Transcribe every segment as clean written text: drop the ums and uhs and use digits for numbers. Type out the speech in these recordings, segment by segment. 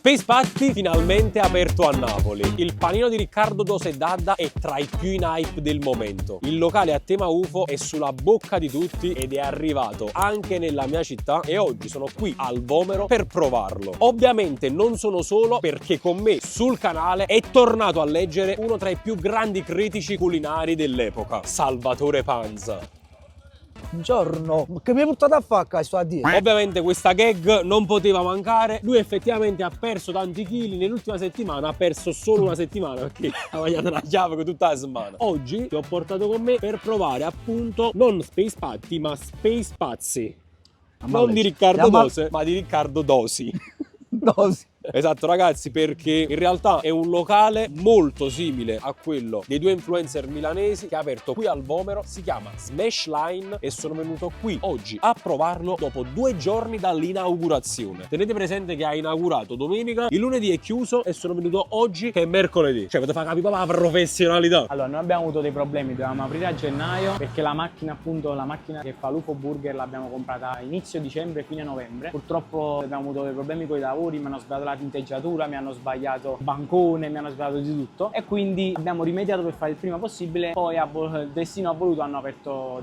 Space Patty finalmente aperto a Napoli. Il panino di Riccardo Dose Dadda è tra i più in hype del momento. Il locale a tema UFO è sulla bocca di tutti ed è arrivato anche nella mia città e oggi sono qui al Vomero per provarlo. Ovviamente non sono solo, perché con me sul canale è tornato a leggere uno tra i più grandi critici culinari dell'epoca, Salvatore Panza. Buongiorno, che mi hai portato a fare qua sto a dire? Ovviamente questa gag non poteva mancare. Lui effettivamente ha perso tanti chili nell'ultima settimana, ha perso solo una settimana perché ha mangiato una chiave con tutta la settimana. Oggi ti ho portato con me per provare appunto non Space Patty ma Space Pazzi. Non di Riccardo Dose, ma di Riccardo Dosi. Dosi. Esatto ragazzi, perché in realtà è un locale molto simile a quello dei due influencer milanesi che ha aperto qui al Vomero, si chiama Smash Line e sono venuto qui oggi a provarlo dopo 2 giorni dall'inaugurazione. Tenete presente che ha inaugurato domenica, il lunedì è chiuso e sono venuto oggi che è mercoledì. Cioè potete far capire la professionalità. Allora, noi abbiamo avuto dei problemi, dovevamo aprire a gennaio perché la macchina che fa l'UFO Burger l'abbiamo comprata a inizio dicembre, fine novembre. Purtroppo abbiamo avuto dei problemi con i lavori, mi hanno sbagliato la tinteggiatura, mi hanno sbagliato il bancone, mi hanno sbagliato di tutto e quindi abbiamo rimediato per fare il prima possibile. Poi il destino ha voluto, hanno aperto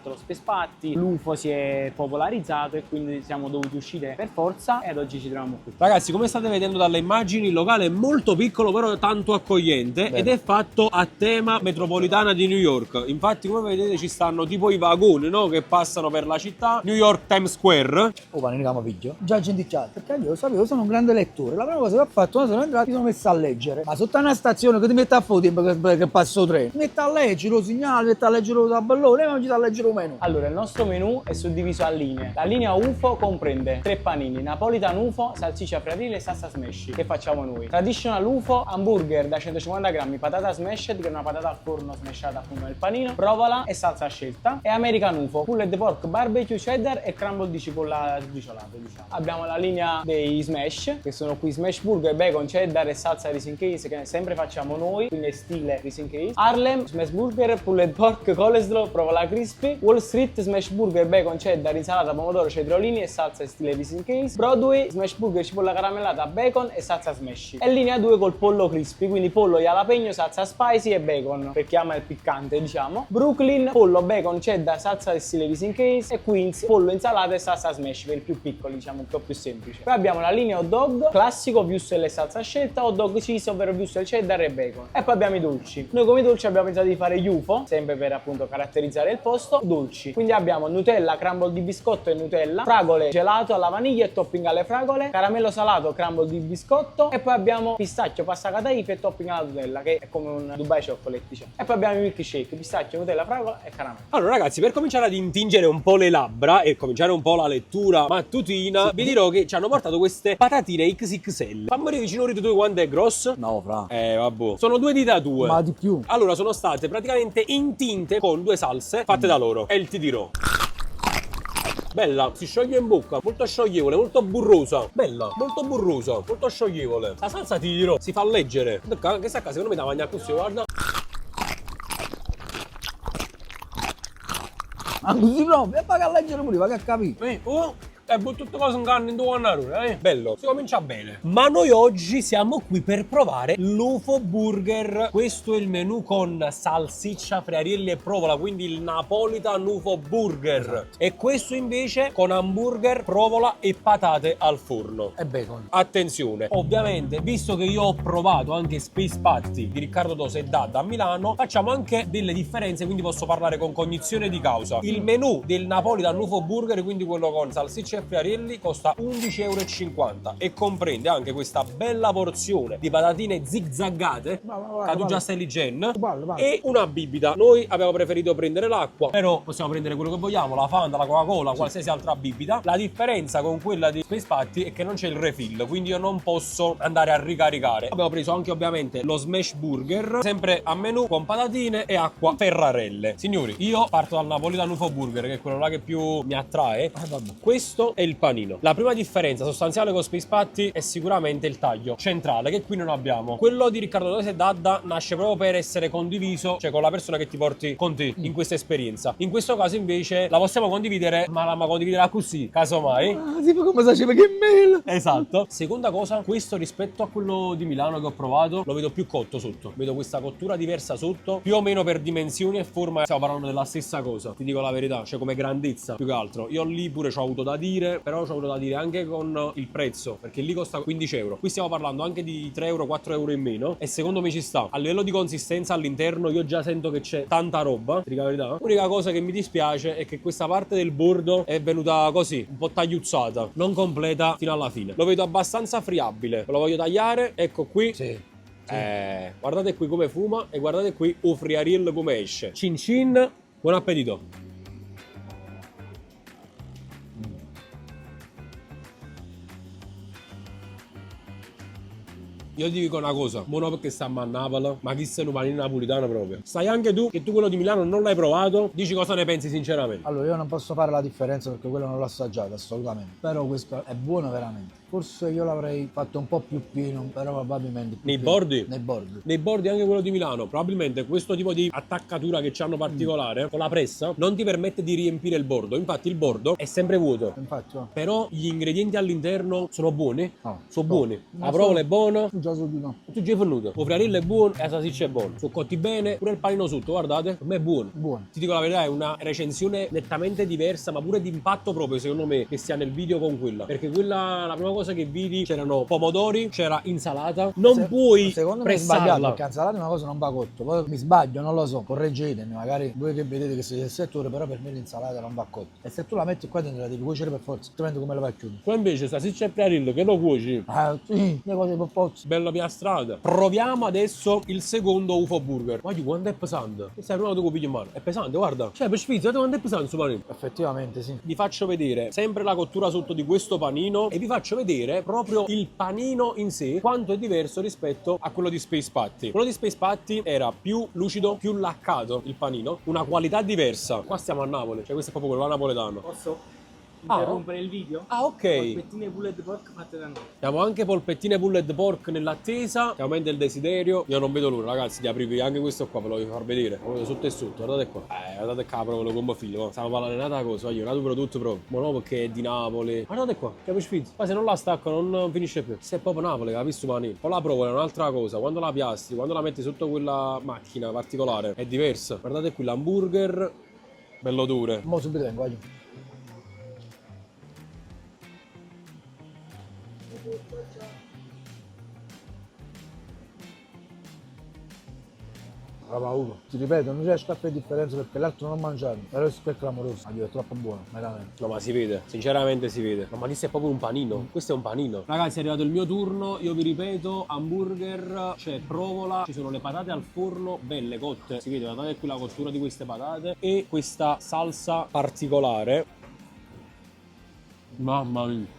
lo Space Patty, l'UFO si è popolarizzato e quindi siamo dovuti uscire per forza e ad oggi ci troviamo qui. Ragazzi, come state vedendo dalle immagini, il locale è molto piccolo però tanto accogliente. Bene. Ed è fatto a tema metropolitana di New York. Infatti come vedete ci stanno tipo i vagoni, no? Che passano per la città. New York Times Square. Oh, ma ne chiamo figlio? Già genticciato, perché io sapevo, sono un grande lettore. La prima cosa che ho fatto, quando sono entrato, mi sono messo a leggere. Ma sotto una stazione che ti mette a fuoco che passo treno. Mi metto a leggere lo segnale, mi metto a leggere lo tabellone e mi metto a leggere il menù. Allora, il nostro menù è suddiviso a linee. La linea UFO comprende 3 panini, Napolitan UFO, salsiccia friarille e salsa smash, che facciamo noi. Traditional UFO, hamburger da 150 grammi, patata smashed, che è una patata al forno smashata appunto nel panino, provola e salsa a scelta. E American UFO, pulled pork, barbecue, cheddar e crumble di cipolla sbriciolato, diciamo. Abbiamo la linea dei smash, che sono qui smash burger, bacon, cheddar e salsa Rice Case, che sempre facciamo noi, quindi è stile Rice Case. Harlem, smash burger, pulled pork, coleslaw, provola crispy. Wall Street, smash burger, bacon, cheddar, insalata, pomodoro, cetriolini e salsa stile Rice Case. Broadway, smash burger, cipolla caramellata, bacon e salsa smash. E linea 2 col pollo crispy, quindi pollo jalapeno, salsa spicy e bacon, per chi ama il piccante, diciamo. Brooklyn, pollo, bacon, cheddar, salsa stile Rice Case. E Queens, pollo, insalata e salsa smash, per i più piccoli, diciamo, un po' più semplice. Poi abbiamo la linea hot dog, classico, wurstel e salsa scelta, hot dog cheese, ovvero wurstel, cheddar e bacon. E poi abbiamo i dolci. Noi come dolci abbiamo pensato di fare gli UFO, sempre per appunto caratterizzare il posto, dolci. Quindi abbiamo Nutella, crumble di biscotto e Nutella, fragole gelato alla vaniglia e topping alle fragole, caramello salato, crumble di biscotto e poi abbiamo pistacchio, pasta cataife e topping alla Nutella, che è come un Dubai chocolate, diciamo. E poi abbiamo i milkshake, pistacchio, Nutella, fragola e caramello. Allora ragazzi, per cominciare ad intingere un po' le labbra e cominciare un po' la lettura mattutina, vi dirò che ci hanno portato queste patatine XXL. Fammi vicino di tu quanto è grosso? No, fra. Vabbè. Sono 2 dita 2. Ma di più. Allora sono state praticamente intinte con 2 salse fatte da loro. E il ti dirò. Bella, si scioglie in bocca, molto scioglievole, molto burrosa. Bella, molto burrosa, molto scioglievole. La salsa ti dirò, si fa leggere. Che sa, secondo me da mangiare così, guarda. Ma così proprio, e vai a leggere pure, vai a capire. E tutte cose in carne in due bello, si comincia bene. Ma noi oggi siamo qui per provare l'UFO Burger. Questo è il menù con salsiccia, friarielli e provola, quindi il Napolitan UFO Burger. Esatto. E questo invece con hamburger, provola e patate al forno. E bacon. Attenzione, ovviamente, visto che io ho provato anche Space Patty di Riccardo Dose Dadda a Milano, facciamo anche delle differenze, quindi posso parlare con cognizione di causa. Il menù del Napolitan UFO Burger, quindi quello con salsiccia e friarielli, costa 11,50 € e comprende anche questa bella porzione di patatine zigzaggate, che tu già stai lì gen, e una bibita. Noi abbiamo preferito prendere l'acqua, però possiamo prendere quello che vogliamo, la Fanta, la Coca-Cola, qualsiasi altra bibita. La differenza con quella di Space Patty è che non c'è il refill, quindi io non posso andare a ricaricare. Abbiamo preso anche ovviamente lo smash burger, sempre a menù con patatine e acqua Ferrarelle. Signori, io parto dal Napolitan UFO Burger, che è quello là che più mi attrae. Questo burro e il panino. La prima differenza sostanziale con Space Patty è sicuramente il taglio centrale, che qui non abbiamo. Quello di Riccardo Dose e Dadda nasce proprio per essere condiviso, cioè con la persona che ti porti con te in questa esperienza. In questo caso invece la possiamo condividere, ma la condividere così, casomai. Ah, tipo come faceva che mela. Esatto. Seconda cosa, questo rispetto a quello di Milano che ho provato, lo vedo più cotto sotto. Vedo questa cottura diversa sotto, più o meno per dimensioni e forma stiamo parlando della stessa cosa. Ti dico la verità, cioè come grandezza più che altro. Io lì pure ci ho avuto da dire, però ci ho avuto da dire anche con il prezzo, perché lì costa 15 euro. Qui stiamo parlando anche di 3 euro, 4 euro in meno e secondo me ci sta. A livello di consistenza all'interno io già sento che c'è tanta roba, ti dico la verità. L'unica cosa che mi dispiace è che questa parte del bordo è venuta così, un po' tagliuzzata, non completa fino alla fine. Lo vedo abbastanza friabile. Lo voglio tagliare, ecco qui. Sì. Guardate qui come fuma e guardate qui o friariel come esce. Cin cin, buon appetito. Io ti dico una cosa, buono perché stiamo a Napoli, ma chi sei un panino napolitano proprio. Sai anche tu che tu quello di Milano non l'hai provato, dici cosa ne pensi sinceramente. Allora, io non posso fare la differenza perché quello non l'ho assaggiato assolutamente. Però questo è buono veramente. Forse io l'avrei fatto un po' più pieno, però probabilmente più Nei pieno. bordi? Nei bordi. Nei bordi anche quello di Milano, probabilmente questo tipo di attaccatura che c'hanno particolare con la pressa non ti permette di riempire il bordo. Infatti il bordo è sempre vuoto. Infatti, Però gli ingredienti all'interno sono buoni. No. Sono buoni. No. La provola è buona. già so di no. Tu già hai venuto. Il friariello è buono e la salsiccia è buona. Sono cotti bene. Pure il panino sotto, guardate. Per me è buono. Buono. Ti dico la verità, è una recensione nettamente diversa, ma pure di impatto proprio, secondo me, che sia nel video con quella. Perché quella, la prima cosa che vidi, c'erano pomodori, c'era insalata. Non puoi Secondo me è sbagliato, pressarla. perché insalata è una cosa non va cotto. Poi mi sbaglio, non lo so, correggetemi, magari voi che vedete che siete del settore, però per me l'insalata non va cotta. E se tu la metti qua dentro la devi cuocere per forza, altrimenti come la vai a chiudere? Poi invece salsiccia e friariello che lo cuoci, Ah, sì, le cose per forza. bello piastrata. Proviamo adesso il secondo UFO burger. Guarda quanto è pesante. Stai provando con in mano. È pesante, guarda. Cioè, per sfizio, guarda quanto è pesante questo panino. Effettivamente sì. Vi faccio vedere sempre la cottura sotto di questo panino e vi faccio vedere proprio il panino in sé quanto è diverso rispetto a quello di Space Patty. Quello di Space Patty era più lucido, più laccato il panino, una qualità diversa. Qua stiamo a Napoli, cioè questo è proprio quello napoletano. Posso interrompere il video? Ah, ok. Polpettine pulled pork fatte da noi. Abbiamo anche polpettine pulled pork nell'attesa, che aumenta il desiderio. Io non vedo l'ora, ragazzi, di aprirvi anche questo qua, ve lo voglio far vedere. Proprio sotto e sotto, guardate qua. Guardate qua, proprio come figlio. Stiamo parlando di un'altra cosa, io, un altro prodotto proprio. Ma no, perché è di Napoli. Guardate qua, che spizzo. Ma se non la stacco non finisce più. Se è proprio Napoli, capisci panino. Poi la provo è un'altra cosa. Quando la piastri, quando la metti sotto quella macchina particolare, è diversa. Guardate qui l'hamburger, bello duro. Mo subito vengo, voglio. Brava uno. Ti ripeto, non riesco a fare differenza perché l'altro non ho mangiato. Però questo è clamoroso. Addio, è troppo buono, veramente. No, ma si vede, sinceramente si vede. No, ma questo è proprio un panino. Questo è un panino. Ragazzi, è arrivato il mio turno. Io vi ripeto, hamburger, c'è provola, ci sono le patate al forno, belle cotte. Si vede, guardate qui la cottura di queste patate. E questa salsa particolare. Mamma mia.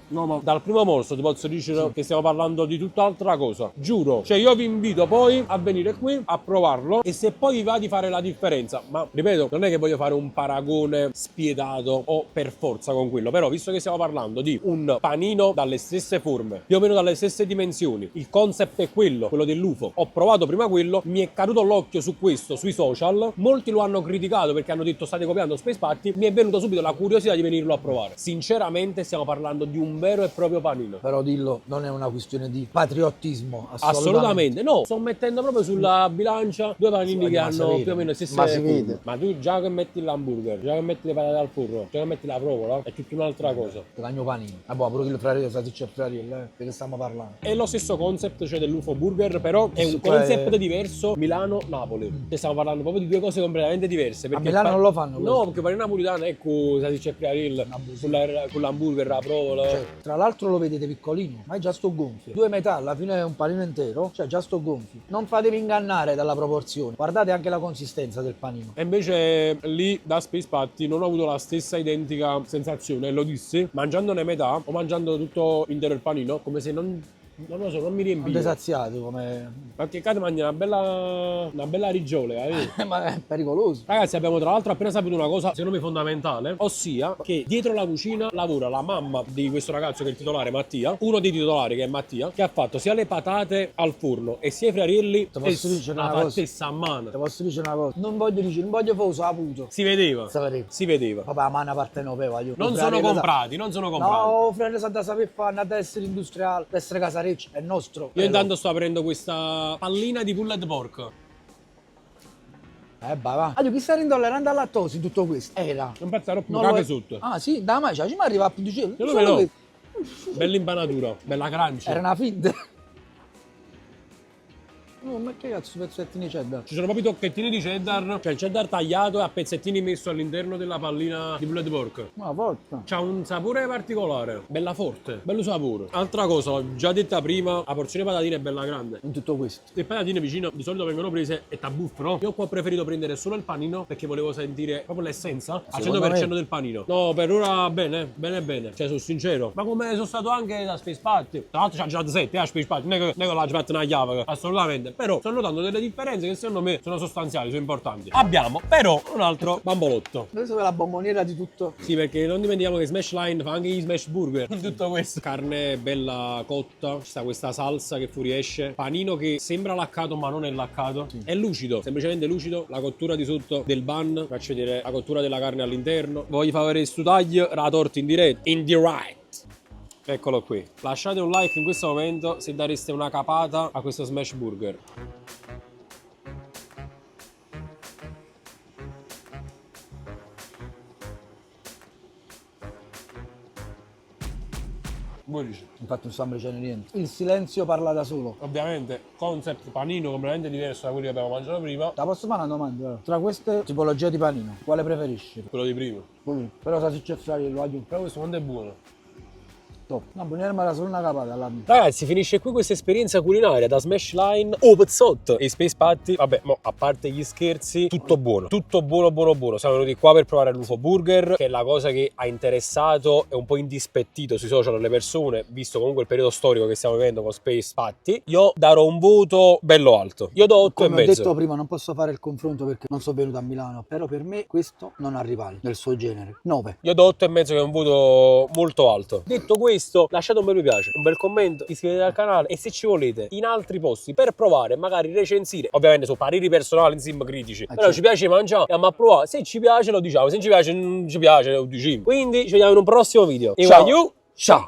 No, ma dal primo morso ti posso dire che stiamo parlando di tutt'altra cosa, giuro. Cioè io vi invito poi a venire qui a provarlo e se poi vi va di fare la differenza, ma ripeto, non è che voglio fare un paragone spietato o per forza con quello, però visto che stiamo parlando di un panino dalle stesse forme, più o meno dalle stesse dimensioni, il concept è quello dell'UFO, ho provato prima quello, mi è caduto l'occhio su questo sui social, molti lo hanno criticato perché hanno detto state copiando Space Patty, mi è venuta subito la curiosità di venirlo a provare. Sinceramente stiamo parlando di un vero e proprio panino. Però dillo, non è una questione di patriottismo, Assolutamente no, sto mettendo proprio sulla bilancia due panini Sì, che ma si hanno vede. più o meno le stesse Ma si forme. vede. Ma tu già che metti l'hamburger, già che metti le patate al forno, già che metti la provola, è tutta un'altra cosa. Cagno panino. Ah, boh, pure il frariello, salsiccia e friariello, di che stiamo parlando? È lo stesso concept, cioè dell'UFO burger, però è un Cioè- concept diverso Milano-Napoli. Cioè stiamo parlando proprio di due cose completamente diverse. Perché Milano non lo fanno No, questo. perché panino napolitano ecco salsiccia e friariello, con l'hamburger, la provola. Cioè, tra l'altro lo vedete piccolino, ma è già sto gonfio. Due metà, alla fine è un panino intero, cioè già sto gonfio. Non fatevi ingannare dalla proporzione. Guardate anche la consistenza del panino. E invece lì da Space Patty non ho avuto la stessa identica sensazione, lo dissi, mangiandone metà o mangiando tutto intero il panino, come se non Non lo so, non mi Non riempì. ti saziato come... Perché cade mangia una bella rigiole, Ma è pericoloso. Ragazzi, abbiamo tra l'altro appena saputo una cosa secondo me fondamentale, ossia che dietro la cucina lavora la mamma di questo ragazzo che è il titolare Mattia, uno dei titolari che è Mattia, che ha fatto sia le patate al forno e sia i friarielli Ti posso dire la una cosa? fattezza a mano. Ti posso dire una cosa, non voglio dire, non voglio fare saputo. Si vedeva. Sapevo. Si vedeva. Vabbè, la mano parte non aveva io. Non sono comprati, non sono comprati. No, fratello, sa da sapere fare, ad essere industriale, ad essere casareccio, è nostro. Io intanto sto aprendo questa pallina di pulled pork. Va. Allora, chi sta intollerante alla lattosio in tutto questo? Era. Un pezzo più Non cake lo- sotto. Ah sì, da mai, ci mi arriva a più di cielo. Io lo Solo vedo. questo. Bella impanatura, bella crunch. Era una finta. No, ma che cazzo pezzettini c'è da? Ci sono proprio i tocchettini di cheddar, cioè il cheddar tagliato e a pezzettini messo all'interno della pallina di pulled pork. Una volta. C'ha un sapore particolare, bella forte, bello sapore. Altra cosa, l'ho già detta prima, la porzione patatine è bella grande. In tutto questo. Le patatine vicino di solito vengono prese e t'abbuffano. Io qua ho preferito prendere solo il panino perché volevo sentire proprio l'essenza al Secondo 100% me- del panino. No, per ora bene, bene. Cioè, sono sincero. Ma come sono stato anche da Space Party. Tra l'altro c'ha già 7, Space Party. Non è che l'ha fatto una chiave, assolutamente. Però sto notando delle differenze che secondo me sono sostanziali, sono importanti. Abbiamo però un altro bambolotto. Adesso è la bomboniera di tutto. Sì, perché non dimentichiamo che Smash Line fa anche gli smash burger. In tutto questo. Carne bella cotta, ci sta questa salsa che fuoriesce. Panino che sembra laccato ma non è laccato. È lucido, semplicemente lucido. La cottura di sotto del bun. Faccio vedere la cottura della carne all'interno. Voglio far vedere sto taglio, la torta in diretta. In direct. Eccolo qui. Lasciate un like in questo momento se dareste una capata a questo smash burger. Buonissimo. Infatti non sto dicendo niente. Il silenzio parla da solo. Ovviamente concept panino completamente diverso da quelli che abbiamo mangiato prima. La posso fare una domanda? Tra queste tipologie di panino, quale preferisci? Quello di prima. Però salsiccia e friariello, aggiungo. Però questo quanto è buono. Top. No, bomboniera mi era solo una capata alla mia. Ragazzi, finisce qui questa esperienza culinaria da Smash Line o Pezzotto e Space Patty. Vabbè, mo, a parte gli scherzi, tutto buono. Tutto buono. Siamo venuti qua per provare l'UFO Burger, che è la cosa che ha interessato e un po' indispettito sui social alle persone, visto comunque il periodo storico che stiamo vivendo con Space Patty. Io darò un voto bello alto. Io do 8,5. Come ho detto prima, non posso fare il confronto perché non sono venuto a Milano, però per me questo non ha rivali nel suo genere. 9. Io do 8,5 che è un voto molto alto. Detto questo, lasciate un bel mi piace, un bel commento, iscrivetevi al canale e se ci volete in altri posti per provare, magari recensire, ovviamente su pareri personali, insieme critici, però certo. ci piace mangiare, andiamo a provare, se ci piace lo diciamo, se non ci piace non ci piace lo diciamo. Quindi ci vediamo in un prossimo video. Ciao. Ciao.